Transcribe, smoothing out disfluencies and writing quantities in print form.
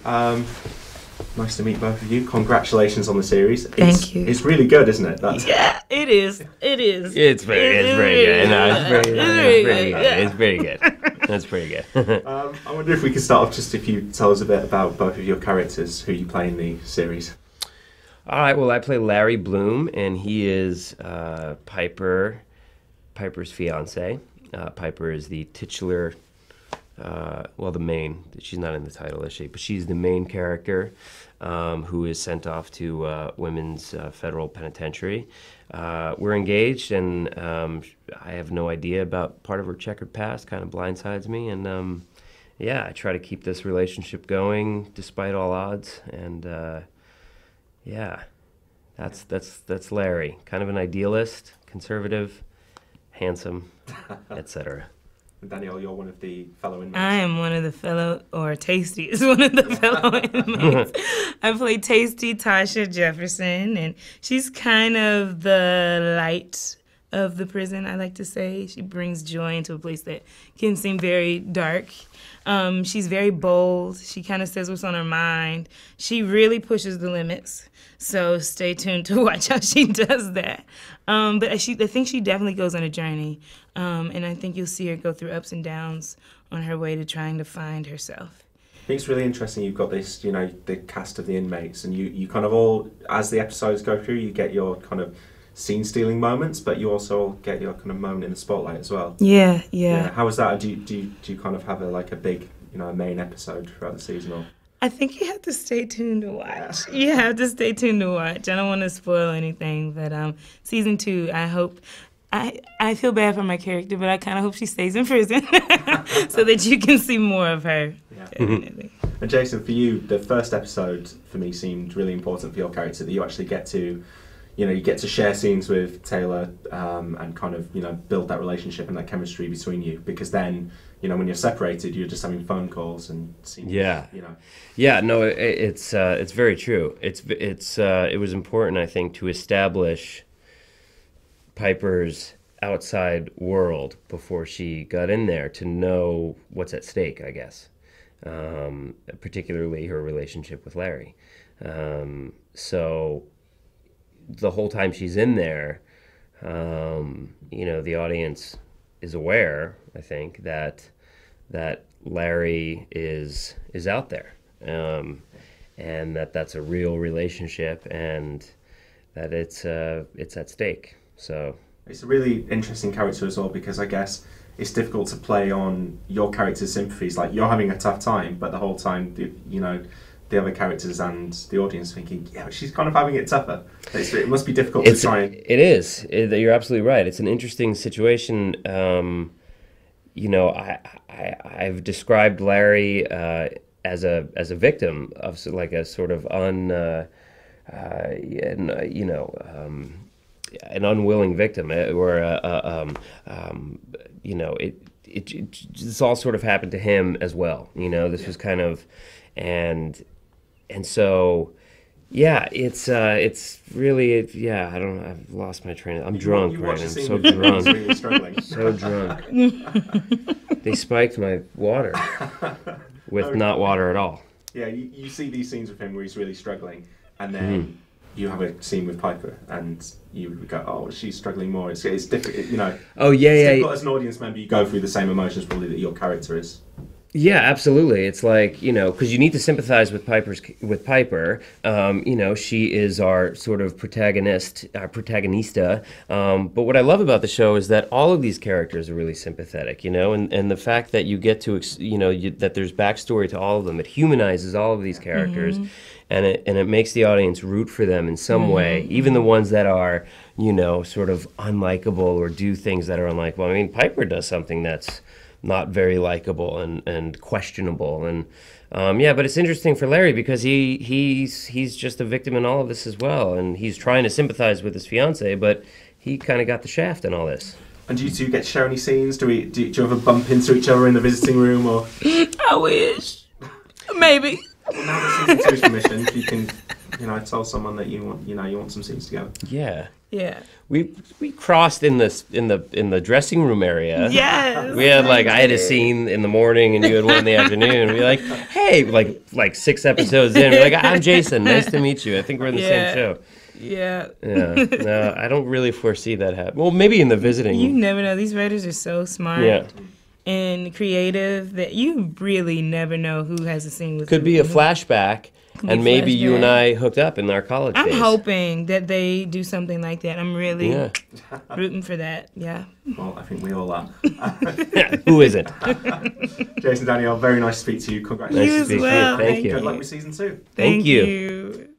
Nice to meet both of you. Congratulations on the series. Thank you. It's really good, isn't it? Yeah, it is. It is. It's very good. No, it's very good. That's pretty good. I wonder if we could start off just if you tell us a bit about both of your characters, who you play in the series. All right, well, I play Larry Bloom, and he is Piper's fiance. Piper is the titular, the main, she's not in the title, is she? But she's the main character who is sent off to women's federal penitentiary. We're engaged, and I have no idea about part of her checkered past, kind of blindsides me, and I try to keep this relationship going despite all odds, and that's Larry, kind of an idealist, conservative, handsome, etc. Danielle, you're one of the fellow inmates. I am one of the fellow, or Tasty is one of the fellow inmates. I play Tasty Tasha Jefferson, and she's kind of the light of the prison, I like to say. She brings joy into a place that can seem very dark. She's very bold. She kind of says what's on her mind. She really pushes the limits. So stay tuned to watch how she does that. But I think she definitely goes on a journey. And I think you'll see her go through ups and downs on her way to trying to find herself. I think it's really interesting. You've got this, the cast of the inmates, and you kind of all, as the episodes go through, you get your kind of scene-stealing moments, but you also get your kind of moment in the spotlight as well. Yeah. How was that? Do you kind of have a big, a main episode throughout the season? Or? I think you have to stay tuned to watch. You have to stay tuned to watch. I don't want to spoil anything, but season 2, I hope. I feel bad for my character, but I kind of hope she stays in prison so that you can see more of her. Yeah. Definitely. And Jason, for you, the first episode for me seemed really important for your character, that you actually get to, you get to share scenes with Taylor and kind of, build that relationship and that chemistry between you, because then, when you're separated, you're just having phone calls and scenes. Yeah. Yeah, no, it's very true. It was important, I think, to establish Piper's outside world before she got in there, to know what's at stake, I guess, particularly her relationship with Larry. So the whole time she's in there, the audience is aware, I think, that Larry is out there, and that's a real relationship, and that it's at stake. So it's a really interesting character as well, because I guess it's difficult to play on your character's sympathies. Like, you're having a tough time, but the whole time, the other characters and the audience thinking, yeah, but she's kind of having it tougher. It must be difficult to try and... It is. You're absolutely right. It's an interesting situation. I've described Larry as a victim of like a sort of an unwilling victim, or this all sort of happened to him as well. This was kind of, and so, yeah, it's really, yeah, I don't know, I've lost my train. I'm drunk, right? I'm so drunk. Really struggling. So drunk. They spiked my water with not water at all. Yeah, you see these scenes with him where he's really struggling, and then you have a scene with Piper, and you would go, "Oh, she's struggling more." It's difficult, Oh yeah, it's yeah. difficult as an audience member, you go through the same emotions probably that your character is. Yeah, absolutely. It's like, because you need to sympathize with Piper. She is our sort of protagonista. But what I love about the show is that all of these characters are really sympathetic, and the fact that you get to, that there's backstory to all of them. It humanizes all of these characters, and it makes the audience root for them in some way, even the ones that are, sort of unlikable or do things that are unlikable. I mean, Piper does something that's not very likable and questionable, and but it's interesting for Larry because he's just a victim in all of this as well, and he's trying to sympathize with his fiance, but he kind of got the shaft in all this. And do you two get to share any scenes? Do you ever bump into each other in the visiting room, or? I wish, maybe. Well, now that season 2's permission, you can tell someone that you want some scenes together. Yeah. Yeah. We crossed in the dressing room area. Yes. We had I had a scene in the morning and you had one in the afternoon. We hey, like 6 episodes in, we're I'm Jason. Nice to meet you. I think we're in the same show. Yeah. Yeah. No, I don't really foresee that happening. Well, maybe in the visiting. You never know. These writers are so smart and creative that you really never know who has a scene with Could be a flashback. And maybe you and I hooked up in our college days. I'm hoping that they do something like that. I'm really rooting for that. Yeah. Well, I think we all are. Who isn't? Jason, Danielle, very nice to speak to you. Congratulations. Nice to speak to you. Thank you. Good luck with season 2. Thank you. you.